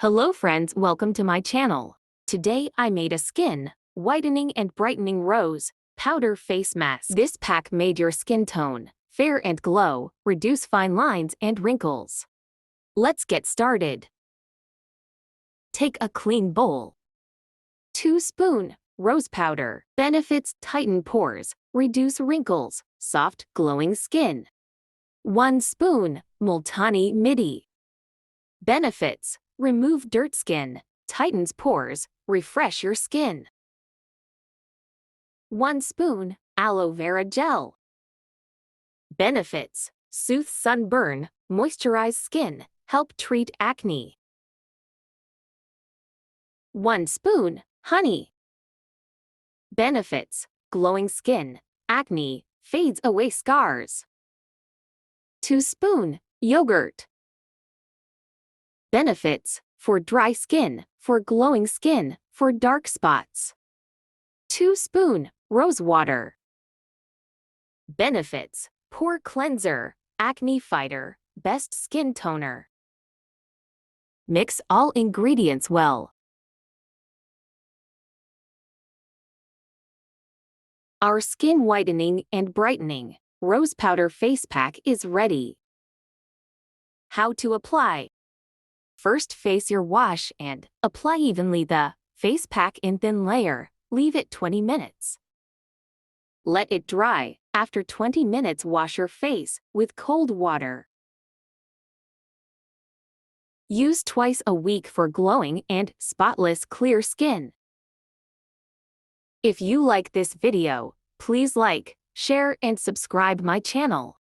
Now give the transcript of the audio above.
Hello friends, welcome to my channel. Today I made a skin whitening and brightening rose powder face mask. This pack made your skin tone fair and glow, reduce fine lines and wrinkles. Let's get started. Take a clean bowl. 2 spoon rose powder. Benefits: tighten pores, reduce wrinkles, soft glowing skin. 1 spoon Multani mitti. Benefits: remove dirt skin, tightens pores, refresh your skin. 1 spoon aloe vera gel. Benefits: soothe sunburn, moisturize skin, help treat acne. 1 spoon honey. Benefits: glowing skin, acne, fades away scars. 2 spoon yogurt. Benefits: for dry skin, for glowing skin, for dark spots. 2 spoon rose water. Benefits: pore cleanser, acne fighter, best skin toner. Mix all ingredients well. Our skin whitening and brightening rose powder face pack is ready. How to apply? First, face your wash and apply evenly the face pack in thin layer. Leave it 20 minutes. Let it dry. After 20 minutes, wash your face with cold water. Use twice a week for glowing and spotless clear skin. If you like this video, please like, share and subscribe my channel.